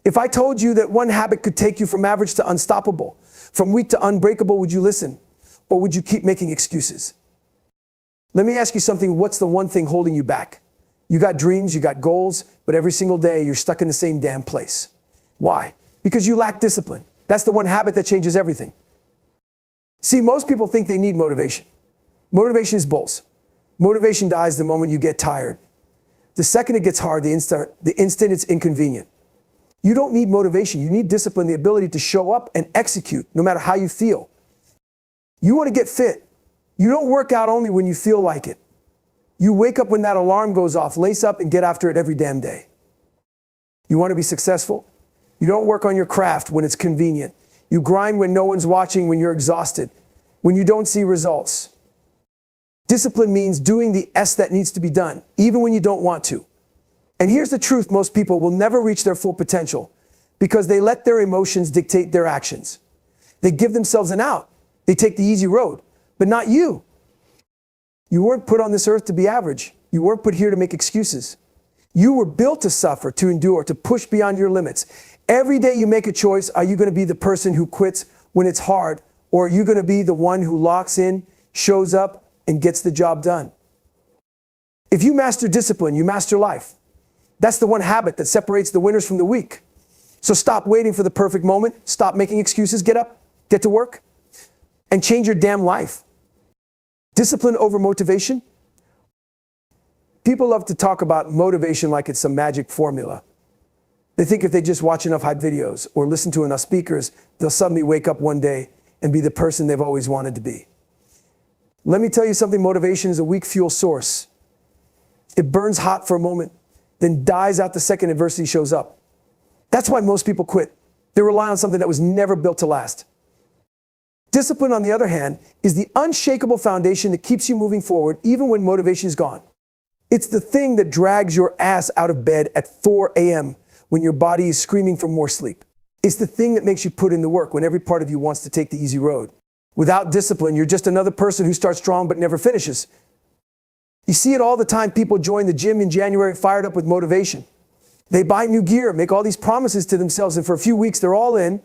If I told you that one habit could take you from average to unstoppable, from weak to unbreakable, would you listen? Or would you keep making excuses? Let me ask you something. What's the one thing holding you back? You got dreams, you got goals, but every single day you're stuck in the same damn place. Why? Because you lack discipline. That's the one habit that changes everything. See, most people think they need motivation. Motivation is bulls. Motivation dies the moment you get tired. The second it gets hard, the instant it's inconvenient. You don't need motivation. You need discipline, the ability to show up and execute no matter how you feel. You want to get fit. You don't work out only when you feel like it. You wake up when that alarm goes off, lace up and get after it every damn day. You want to be successful? You don't work on your craft when it's convenient. You grind when no one's watching, when you're exhausted, when you don't see results. Discipline means doing the S that needs to be done, even when you don't want to. And here's the truth: most people will never reach their full potential because they let their emotions dictate their actions. They give themselves an out. They take the easy road, but not you. You weren't put on this earth to be average. You weren't put here to make excuses. You were built to suffer, to endure, to push beyond your limits. Every day you make a choice. Are you going to be the person who quits when it's hard, or are you going to be the one who locks in, shows up, and gets the job done? If you master discipline, you master life. That's the one habit that separates the winners from the weak. So stop waiting for the perfect moment. Stop making excuses. Get up, get to work, and change your damn life. Discipline over motivation. People love to talk about motivation like it's some magic formula. They think if they just watch enough hype videos or listen to enough speakers, they'll suddenly wake up one day and be the person they've always wanted to be. Let me tell you something. Motivation is a weak fuel source. It burns hot for a moment, then dies out the second adversity shows up. That's why most people quit. They rely on something that was never built to last. Discipline, on the other hand, is the unshakable foundation that keeps you moving forward even when motivation is gone. It's the thing that drags your ass out of bed at 4 a.m. when your body is screaming for more sleep. It's the thing that makes you put in the work when every part of you wants to take the easy road. Without discipline, you're just another person who starts strong but never finishes. You see it all the time. People join the gym in January fired up with motivation. They buy new gear, make all these promises to themselves, and for a few weeks they're all in.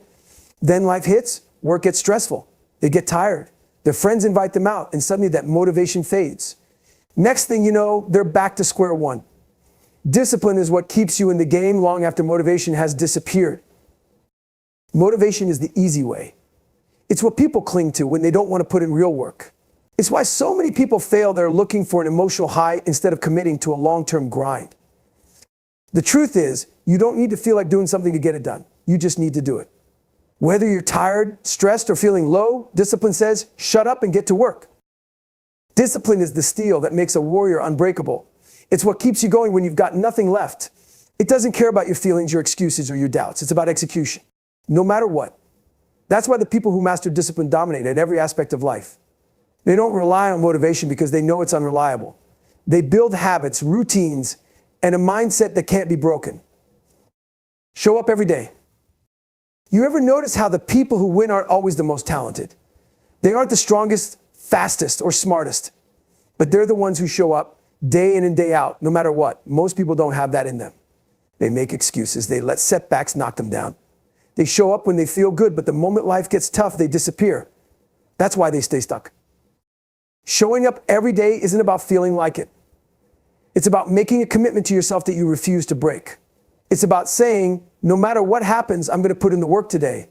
Then life hits, work gets stressful. They get tired. Their friends invite them out, and suddenly that motivation fades. Next thing you know, they're back to square one. Discipline is what keeps you in the game long after motivation has disappeared. Motivation is the easy way. It's what people cling to when they don't want to put in real work. It's why so many people fail. They're looking for an emotional high instead of committing to a long-term grind. The truth is, you don't need to feel like doing something to get it done. You just need to do it. Whether you're tired, stressed, or feeling low, discipline says, shut up and get to work. Discipline is the steel that makes a warrior unbreakable. It's what keeps you going when you've got nothing left. It doesn't care about your feelings, your excuses, or your doubts. It's about execution, no matter what. That's why the people who master discipline dominate at every aspect of life. They don't rely on motivation because they know it's unreliable. They build habits, routines, and a mindset that can't be broken. Show up every day. You ever notice how the people who win aren't always the most talented? They aren't the strongest, fastest, or smartest, but they're the ones who show up day in and day out, no matter what. Most people don't have that in them. They make excuses. They let setbacks knock them down. They show up when they feel good, but the moment life gets tough, they disappear. That's why they stay stuck. Showing up every day isn't about feeling like it. It's about making a commitment to yourself that you refuse to break. It's about saying, no matter what happens, I'm going to put in the work today.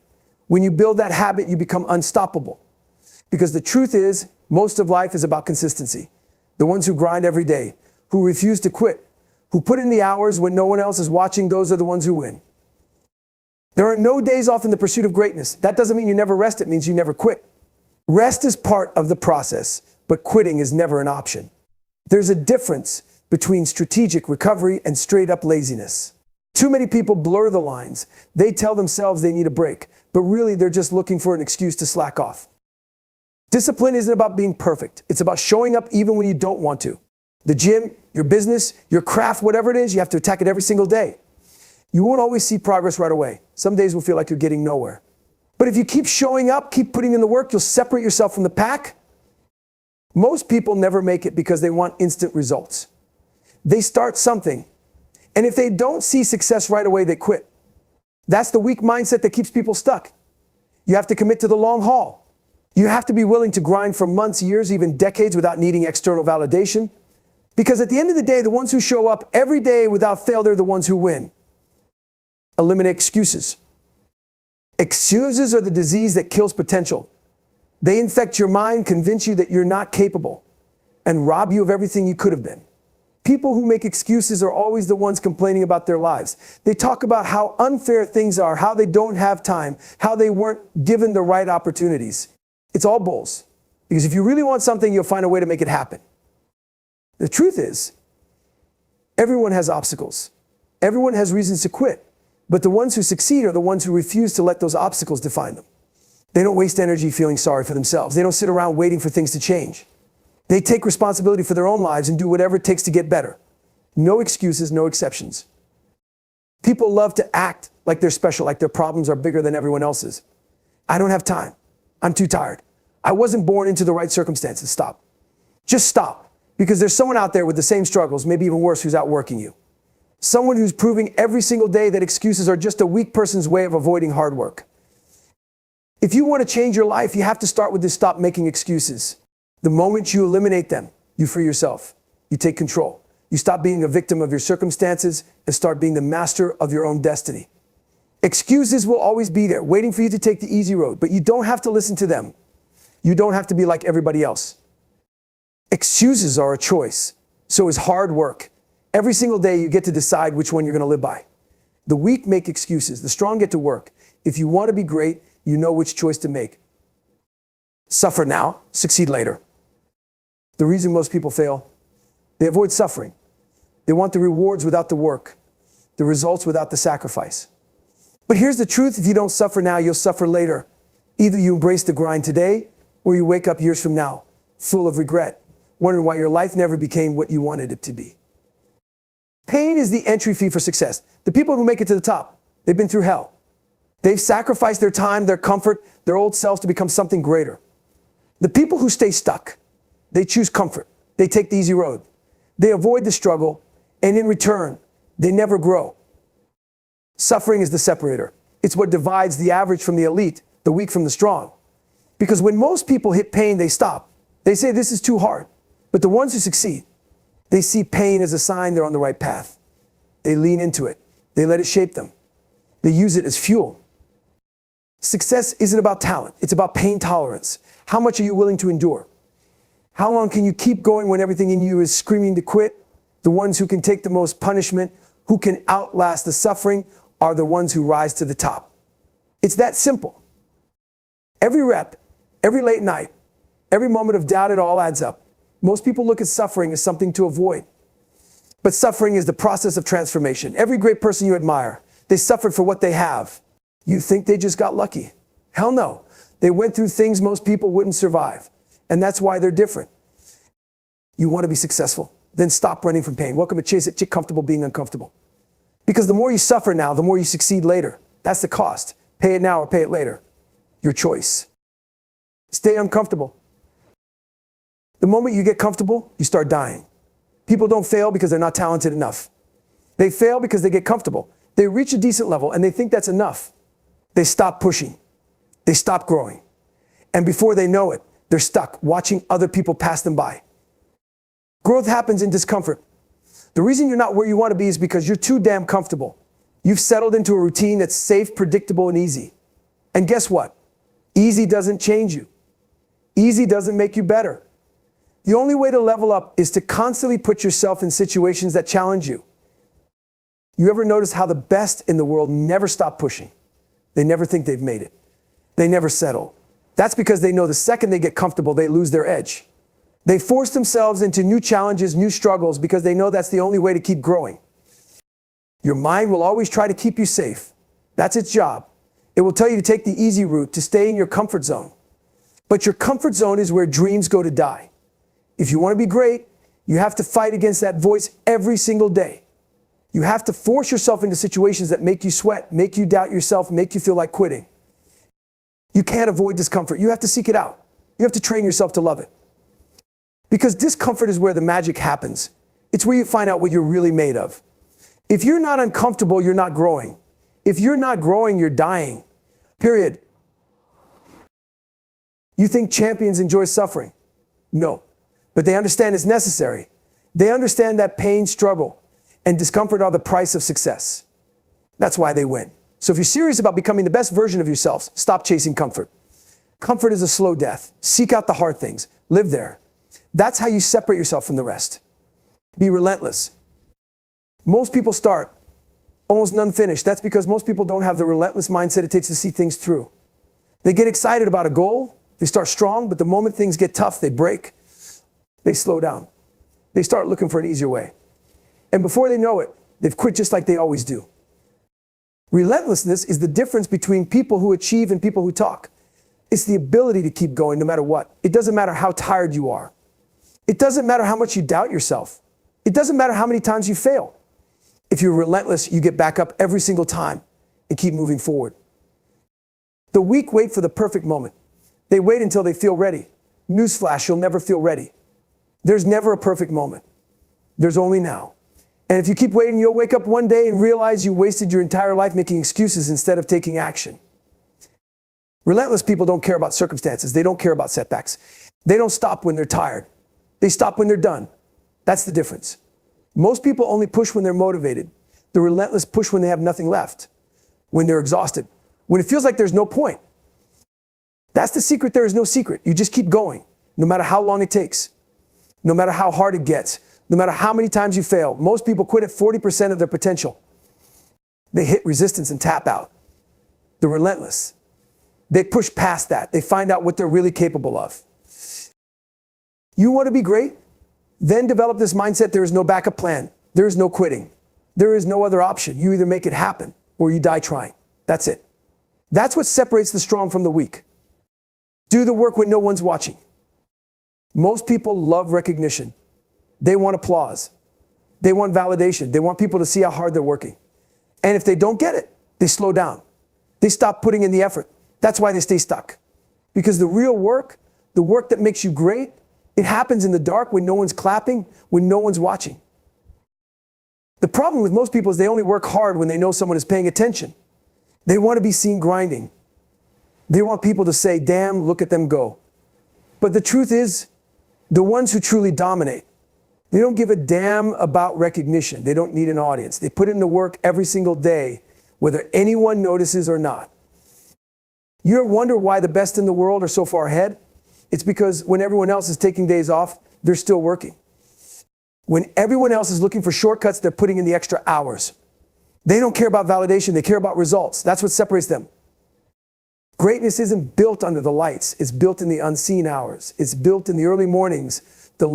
When you build that habit, you become unstoppable. Because the truth is, most of life is about consistency. The ones who grind every day, who refuse to quit, who put in the hours when no one else is watching, those are the ones who win. There are no days off in the pursuit of greatness. That doesn't mean you never rest. It means you never quit. Rest is part of the process, but quitting is never an option. There's a difference between strategic recovery and straight-up laziness. Too many people blur the lines. They tell themselves they need a break, but really they're just looking for an excuse to slack off. Discipline isn't about being perfect. It's about showing up even when you don't want to. The gym, your business, your craft, whatever it is, you have to attack it every single day. You won't always see progress right away. Some days will feel like you're getting nowhere. But if you keep showing up, keep putting in the work, you'll separate yourself from the pack. Most people never make it because they want instant results. They start something, and if they don't see success right away, they quit. That's the weak mindset that keeps people stuck. You have to commit to the long haul. You have to be willing to grind for months, years, even decades without needing external validation. Because at the end of the day, the ones who show up every day without fail, they're the ones who win. Eliminate excuses. Excuses are the disease that kills potential. They infect your mind, convince you that you're not capable, and rob you of everything you could have been. People who make excuses are always the ones complaining about their lives. They talk about how unfair things are, how they don't have time, how they weren't given the right opportunities. It's all bulls. Because if you really want something, you'll find a way to make it happen. The truth is, everyone has obstacles. Everyone has reasons to quit. But the ones who succeed are the ones who refuse to let those obstacles define them. They don't waste energy feeling sorry for themselves. They don't sit around waiting for things to change. They take responsibility for their own lives and do whatever it takes to get better. No excuses, no exceptions. People love to act like they're special, like their problems are bigger than everyone else's. I don't have time. I'm too tired. I wasn't born into the right circumstances. Stop. Just stop. Because there's someone out there with the same struggles, maybe even worse, who's outworking you. Someone who's proving every single day that excuses are just a weak person's way of avoiding hard work. If you want to change your life, you have to start with this: stop making excuses. The moment you eliminate them, you free yourself. You take control. You stop being a victim of your circumstances and start being the master of your own destiny. Excuses will always be there, waiting for you to take the easy road, but you don't have to listen to them. You don't have to be like everybody else. Excuses are a choice. So is hard work. Every single day you get to decide which one you're going to live by. The weak make excuses. The strong get to work. If you want to be great, you know which choice to make. Suffer now, succeed later. The reason most people fail, they avoid suffering. They want the rewards without the work, the results without the sacrifice. But here's the truth: if you don't suffer now, you'll suffer later. Either you embrace the grind today, or you wake up years from now, full of regret, wondering why your life never became what you wanted it to be. Pain is the entry fee for success. The people who make it to the top, they've been through hell. They've sacrificed their time, their comfort, their old selves to become something greater. The people who stay stuck, they choose comfort. They take the easy road. They avoid the struggle, and in return, they never grow. Suffering is the separator. It's what divides the average from the elite, the weak from the strong. Because when most people hit pain, they stop. They say, this is too hard. But the ones who succeed, they see pain as a sign they're on the right path. They lean into it. They let it shape them. They use it as fuel. Success isn't about talent. It's about pain tolerance. How much are you willing to endure? How long can you keep going when everything in you is screaming to quit? The ones who can take the most punishment, who can outlast the suffering, are the ones who rise to the top. It's that simple. Every rep, every late night, every moment of doubt, it all adds up. Most people look at suffering as something to avoid. But suffering is the process of transformation. Every great person you admire, they suffered for what they have. You think they just got lucky? Hell no. They went through things most people wouldn't survive. And that's why they're different. You want to be successful? Then stop running from pain. Welcome to Chase It. Get comfortable being uncomfortable. Because the more you suffer now, the more you succeed later. That's the cost. Pay it now or pay it later. Your choice. Stay uncomfortable. The moment you get comfortable, you start dying. People don't fail because they're not talented enough. They fail because they get comfortable. They reach a decent level and they think that's enough. They stop pushing. They stop growing. And before they know it, they're stuck watching other people pass them by. Growth happens in discomfort. The reason you're not where you want to be is because you're too damn comfortable. You've settled into a routine that's safe, predictable, and easy. And guess what? Easy doesn't change you. Easy doesn't make you better. The only way to level up is to constantly put yourself in situations that challenge you. You ever notice how the best in the world never stop pushing? They never think they've made it. They never settle. That's because they know the second they get comfortable, they lose their edge. They force themselves into new challenges, new struggles, because they know that's the only way to keep growing. Your mind will always try to keep you safe. That's its job. It will tell you to take the easy route, to stay in your comfort zone. But your comfort zone is where dreams go to die. If you want to be great, you have to fight against that voice every single day. You have to force yourself into situations that make you sweat, make you doubt yourself, make you feel like quitting. You can't avoid discomfort. You have to seek it out. You have to train yourself to love it. Because discomfort is where the magic happens. It's where you find out what you're really made of. If you're not uncomfortable, you're not growing. If you're not growing, you're dying. Period. You think champions enjoy suffering? No. But they understand it's necessary. They understand that pain, struggle, and discomfort are the price of success. That's why they win. So if you're serious about becoming the best version of yourselves, stop chasing comfort. Comfort is a slow death. Seek out the hard things. Live there. That's how you separate yourself from the rest. Be relentless. Most people start, almost none finish. That's because most people don't have the relentless mindset it takes to see things through. They get excited about a goal. They start strong, but the moment things get tough, they break. They slow down. They start looking for an easier way. And before they know it, they've quit just like they always do. Relentlessness is the difference between people who achieve and people who talk. It's the ability to keep going no matter what. It doesn't matter how tired you are. It doesn't matter how much you doubt yourself. It doesn't matter how many times you fail. If you're relentless, you get back up every single time and keep moving forward. The weak wait for the perfect moment. They wait until they feel ready. Newsflash, you'll never feel ready. There's never a perfect moment. There's only now. And if you keep waiting, you'll wake up one day and realize you wasted your entire life making excuses instead of taking action. Relentless people don't care about circumstances. They don't care about setbacks. They don't stop when they're tired. They stop when they're done. That's the difference. Most people only push when they're motivated. The relentless push when they have nothing left, when they're exhausted, when it feels like there's no point. That's the secret. There is no secret. You just keep going, no matter how long it takes, no matter how hard it gets, no matter how many times you fail. Most people quit at 40% of their potential. They hit resistance and tap out. The relentless, they push past that. They find out what they're really capable of. You want to be great? Then develop this mindset. There is no backup plan. There is no quitting. There is no other option. You either make it happen or you die trying. That's it. That's what separates the strong from the weak. Do the work when no one's watching. Most people love recognition. They want applause. They want validation. They want people to see how hard they're working. And if they don't get it, they slow down. They stop putting in the effort. That's why they stay stuck. Because the real work, the work that makes you great, it happens in the dark when no one's clapping, when no one's watching. The problem with most people is they only work hard when they know someone is paying attention. They want to be seen grinding. They want people to say, damn, look at them go. But the truth is, the ones who truly dominate, they don't give a damn about recognition. They don't need an audience. They put in the work every single day, whether anyone notices or not. You ever wonder why the best in the world are so far ahead? It's because when everyone else is taking days off, they're still working. When everyone else is looking for shortcuts, they're putting in the extra hours. They don't care about validation. They care about results. That's what separates them. Greatness isn't built under the lights. It's built in the unseen hours. It's built in the early mornings, the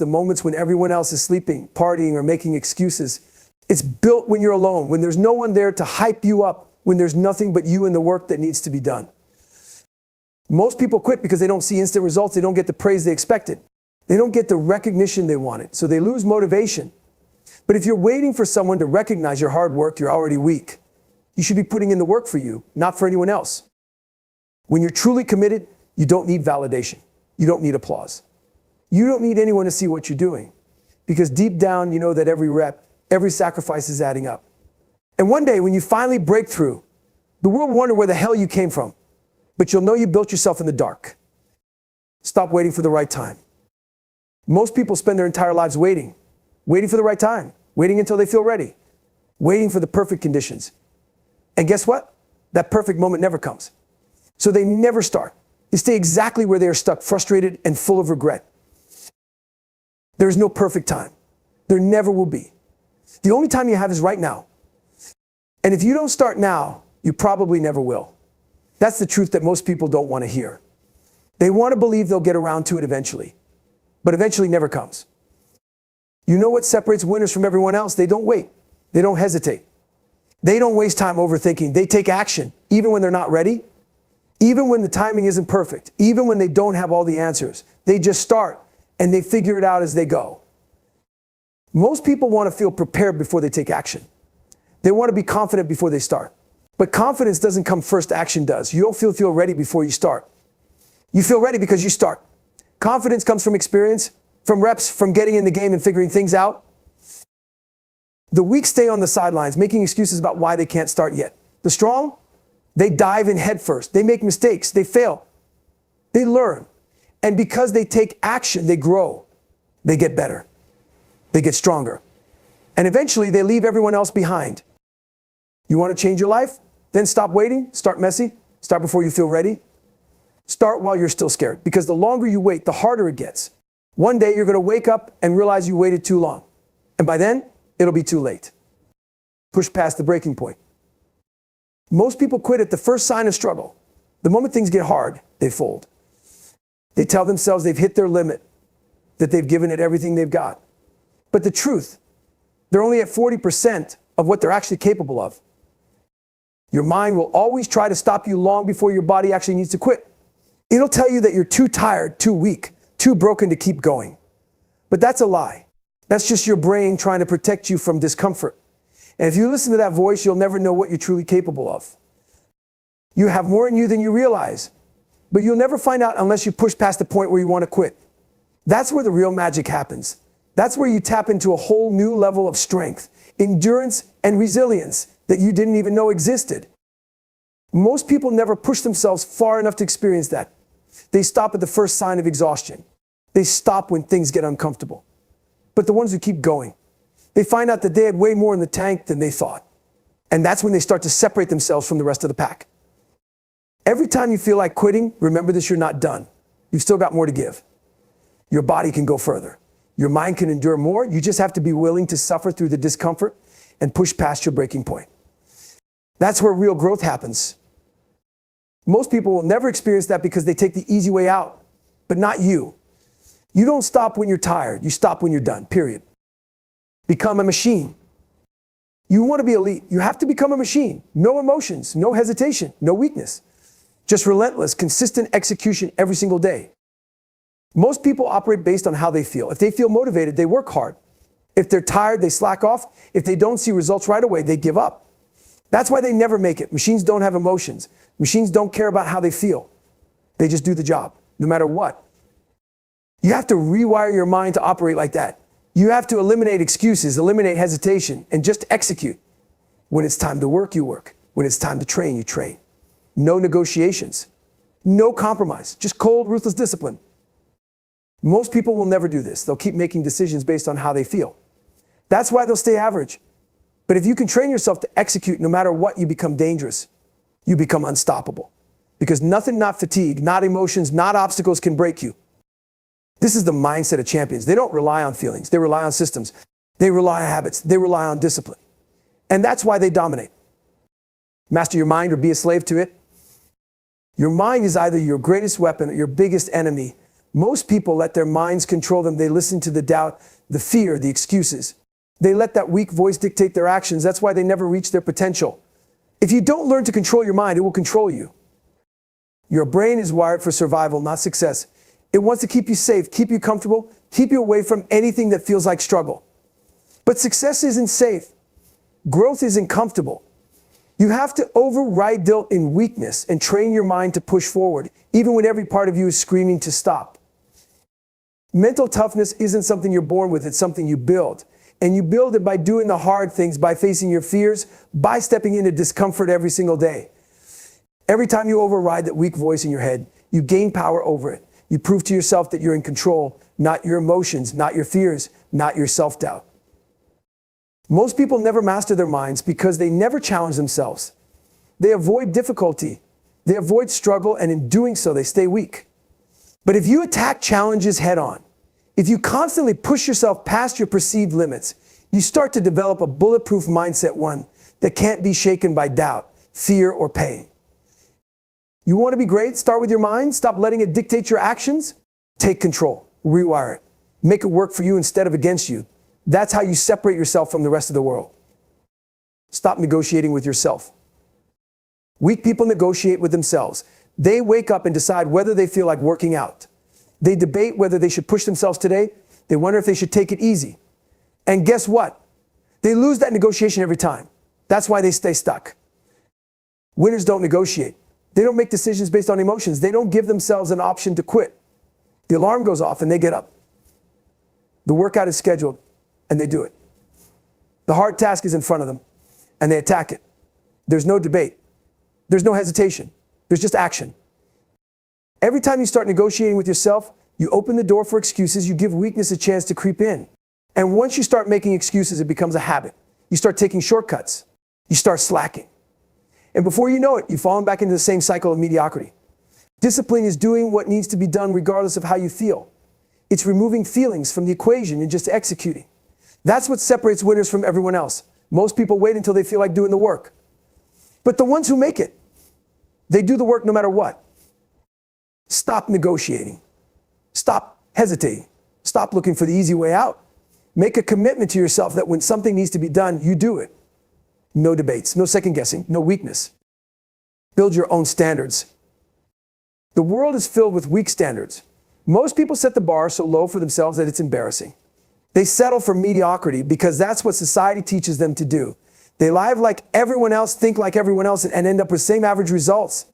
moments when everyone else is sleeping, partying, or making excuses. It's built when you're alone, when there's no one there to hype you up, when there's nothing but you and the work that needs to be done. Most people quit because they don't see instant results. They don't get the praise they expected. They don't get the recognition they wanted, so they lose motivation. But if you're waiting for someone to recognize your hard work, you're already weak. You should be putting in the work for you, not for anyone else. When you're truly committed, you don't need validation. You don't need applause. You don't need anyone to see what you're doing, because deep down, you know that every rep, every sacrifice is adding up. And one day, when you finally break through, the world will wonder where the hell you came from, but you'll know you built yourself in the dark. Stop waiting for the right time. Most people spend their entire lives waiting for the right time, waiting until they feel ready, waiting for the perfect conditions. And guess what? That perfect moment never comes. So they never start. They stay exactly where they are stuck, frustrated and full of regret. There is no perfect time. There never will be. The only time you have is right now. And if you don't start now, you probably never will. That's the truth that most people don't want to hear. They want to believe they'll get around to it eventually, but eventually never comes. You know what separates winners from everyone else? They don't wait. They don't hesitate. They don't waste time overthinking. They take action, even when they're not ready, even when the timing isn't perfect, even when they don't have all the answers. They just start and they figure it out as they go. Most people want to feel prepared before they take action. They want to be confident before they start. But confidence doesn't come first, action does. You don't feel ready before you start. You feel ready because you start. Confidence comes from experience, from reps, from getting in the game and figuring things out. The weak stay on the sidelines, making excuses about why they can't start yet. The strong, they dive in head first. They make mistakes. They fail. They learn. And because they take action, they grow. They get better. They get stronger. And eventually, they leave everyone else behind. You want to change your life? Then stop waiting. Start messy. Start before you feel ready. Start while you're still scared. Because the longer you wait, the harder it gets. One day, you're going to wake up and realize you waited too long. And by then, it'll be too late. Push past the breaking point. Most people quit at the first sign of struggle. The moment things get hard, they fold. They tell themselves they've hit their limit, that they've given it everything they've got. But the truth, they're only at 40% of what they're actually capable of. Your mind will always try to stop you long before your body actually needs to quit. It'll tell you that you're too tired, too weak, too broken to keep going. But that's a lie. That's just your brain trying to protect you from discomfort. And if you listen to that voice, you'll never know what you're truly capable of. You have more in you than you realize, but you'll never find out unless you push past the point where you want to quit. That's where the real magic happens. That's where you tap into a whole new level of strength, endurance, and resilience that you didn't even know existed. Most people never push themselves far enough to experience that. They stop at the first sign of exhaustion. They stop when things get uncomfortable. But the ones who keep going, they find out that they had way more in the tank than they thought. And that's when they start to separate themselves from the rest of the pack. Every time you feel like quitting, remember this: you're not done. You've still got more to give. Your body can go further. Your mind can endure more. You just have to be willing to suffer through the discomfort and push past your breaking point. That's where real growth happens. Most people will never experience that because they take the easy way out, but not you. You don't stop when you're tired. You stop when you're done, period. Become a machine. You want to be elite. You have to become a machine. No emotions, no hesitation, no weakness. Just relentless, consistent execution every single day. Most people operate based on how they feel. If they feel motivated, they work hard. If they're tired, they slack off. If they don't see results right away, they give up. That's why they never make it. Machines don't have emotions. Machines don't care about how they feel. They just do the job, no matter what. You have to rewire your mind to operate like that. You have to eliminate excuses, eliminate hesitation, and just execute. When it's time to work, you work. When it's time to train, you train. No negotiations. No compromise. Just cold, ruthless discipline. Most people will never do this. They'll keep making decisions based on how they feel. That's why they'll stay average. But if you can train yourself to execute no matter what, you become dangerous. You become unstoppable. Because nothing, not fatigue, not emotions, not obstacles can break you. This is the mindset of champions. They don't rely on feelings. They rely on systems. They rely on habits. They rely on discipline. And that's why they dominate. Master your mind or be a slave to it. Your mind is either your greatest weapon or your biggest enemy. Most people let their minds control them. They listen to the doubt, the fear, the excuses. They let that weak voice dictate their actions. That's why they never reach their potential. If you don't learn to control your mind, it will control you. Your brain is wired for survival, not success. It wants to keep you safe, keep you comfortable, keep you away from anything that feels like struggle. But success isn't safe. Growth isn't comfortable. You have to override guilt in weakness and train your mind to push forward, even when every part of you is screaming to stop. Mental toughness isn't something you're born with, it's something you build. And you build it by doing the hard things, by facing your fears, by stepping into discomfort every single day. Every time you override that weak voice in your head, you gain power over it. You prove to yourself that you're in control, not your emotions, not your fears, not your self-doubt. Most people never master their minds because they never challenge themselves. They avoid difficulty. They avoid struggle, and in doing so, they stay weak. But if you attack challenges head on, if you constantly push yourself past your perceived limits, you start to develop a bulletproof mindset, one that can't be shaken by doubt, fear, or pain. You want to be great? Start with your mind. Stop letting it dictate your actions. Take control. Rewire it. Make it work for you instead of against you. That's how you separate yourself from the rest of the world. Stop negotiating with yourself. Weak people negotiate with themselves. They wake up and decide whether they feel like working out. They debate whether they should push themselves today. They wonder if they should take it easy. And guess what? They lose that negotiation every time. That's why they stay stuck. Winners don't negotiate. They don't make decisions based on emotions. They don't give themselves an option to quit. The alarm goes off and they get up. The workout is scheduled and they do it. The hard task is in front of them and they attack it. There's no debate. There's no hesitation. There's just action. Every time you start negotiating with yourself, you open the door for excuses, you give weakness a chance to creep in. And once you start making excuses, it becomes a habit. You start taking shortcuts. You start slacking. And before you know it, you've fallen back into the same cycle of mediocrity. Discipline is doing what needs to be done regardless of how you feel. It's removing feelings from the equation and just executing. That's what separates winners from everyone else. Most people wait until they feel like doing the work. But the ones who make it, they do the work no matter what. Stop negotiating. Stop hesitating. Stop looking for the easy way out. Make a commitment to yourself that when something needs to be done, you do it. No debates, no second guessing, no weakness. Build your own standards. The world is filled with weak standards. Most people set the bar so low for themselves that it's embarrassing. They settle for mediocrity because that's what society teaches them to do. They live like everyone else, think like everyone else, and end up with same average results.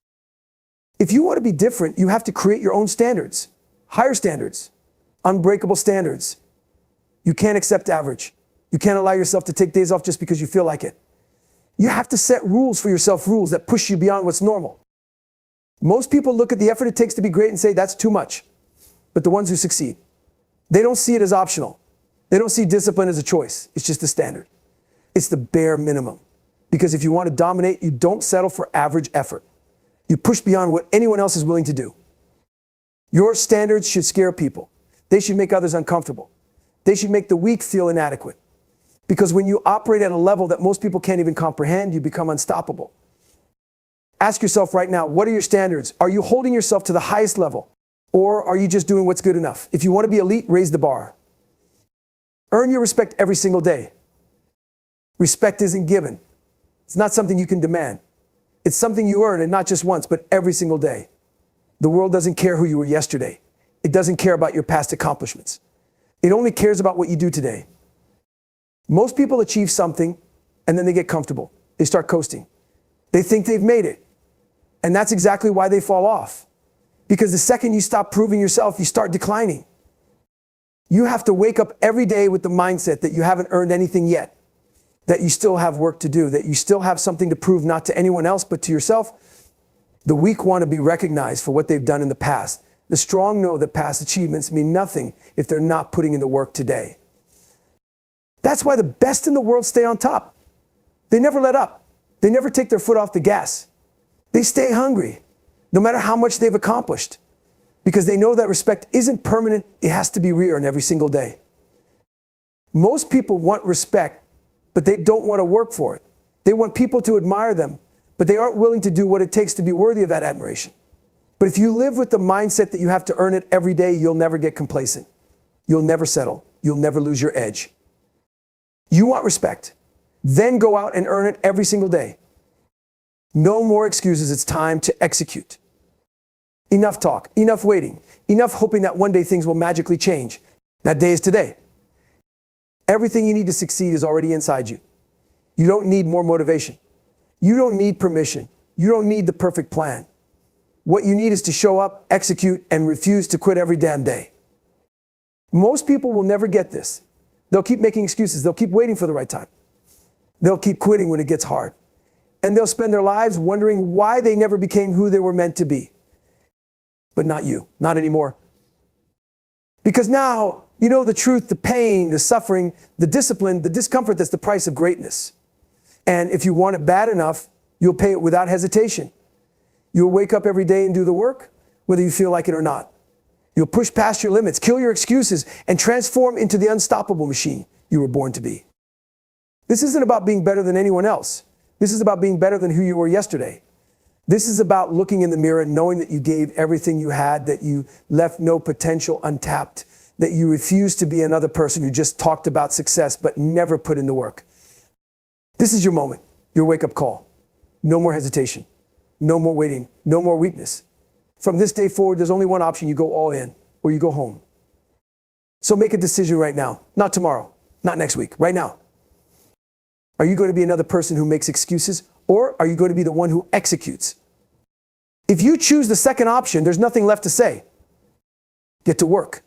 If you want to be different, you have to create your own standards. Higher standards. Unbreakable standards. You can't accept average. You can't allow yourself to take days off just because you feel like it. You have to set rules for yourself, rules that push you beyond what's normal. Most people look at the effort it takes to be great and say, that's too much. But the ones who succeed, they don't see it as optional. They don't see discipline as a choice. It's just a standard. It's the bare minimum. Because if you want to dominate, you don't settle for average effort. You push beyond what anyone else is willing to do. Your standards should scare people. They should make others uncomfortable. They should make the weak feel inadequate. Because when you operate at a level that most people can't even comprehend, you become unstoppable. Ask yourself right now, what are your standards? Are you holding yourself to the highest level? Or are you just doing what's good enough? If you want to be elite, raise the bar. Earn your respect every single day. Respect isn't given. It's not something you can demand. It's something you earn, and not just once, but every single day. The world doesn't care who you were yesterday. It doesn't care about your past accomplishments. It only cares about what you do today. Most people achieve something, and then they get comfortable. They start coasting. They think they've made it. And that's exactly why they fall off. Because the second you stop proving yourself, you start declining. You have to wake up every day with the mindset that you haven't earned anything yet, that you still have work to do, that you still have something to prove, not to anyone else, but to yourself. The weak want to be recognized for what they've done in the past. The strong know that past achievements mean nothing if they're not putting in the work today. That's why the best in the world stay on top. They never let up. They never take their foot off the gas. They stay hungry, no matter how much they've accomplished, because they know that respect isn't permanent. It has to be re-earned every single day. Most people want respect, but they don't want to work for it. They want people to admire them, but they aren't willing to do what it takes to be worthy of that admiration. But if you live with the mindset that you have to earn it every day, you'll never get complacent. You'll never settle. You'll never lose your edge. You want respect, then go out and earn it every single day. No more excuses. It's time to execute. Enough talk, enough waiting, enough hoping that one day things will magically change. That day is today. Everything you need to succeed is already inside you. You don't need more motivation. You don't need permission. You don't need the perfect plan. What you need is to show up, execute, and refuse to quit every damn day. Most people will never get this. They'll keep making excuses. They'll keep waiting for the right time. They'll keep quitting when it gets hard. And they'll spend their lives wondering why they never became who they were meant to be. But not you, not anymore. Because now you know the truth, the pain, the suffering, the discipline, the discomfort that's the price of greatness. And if you want it bad enough, you'll pay it without hesitation. You'll wake up every day and do the work, whether you feel like it or not. You'll push past your limits, kill your excuses, and transform into the unstoppable machine you were born to be. This isn't about being better than anyone else. This is about being better than who you were yesterday. This is about looking in the mirror and knowing that you gave everything you had, that you left no potential untapped, that you refused to be another person who just talked about success but never put in the work. This is your moment, your wake-up call. No more hesitation. No more waiting. No more weakness. From this day forward, there's only one option. You go all in or you go home. So make a decision right now. Not tomorrow. Not next week. Right now. Are you going to be another person who makes excuses, or are you going to be the one who executes? If you choose the second option, there's nothing left to say. Get to work.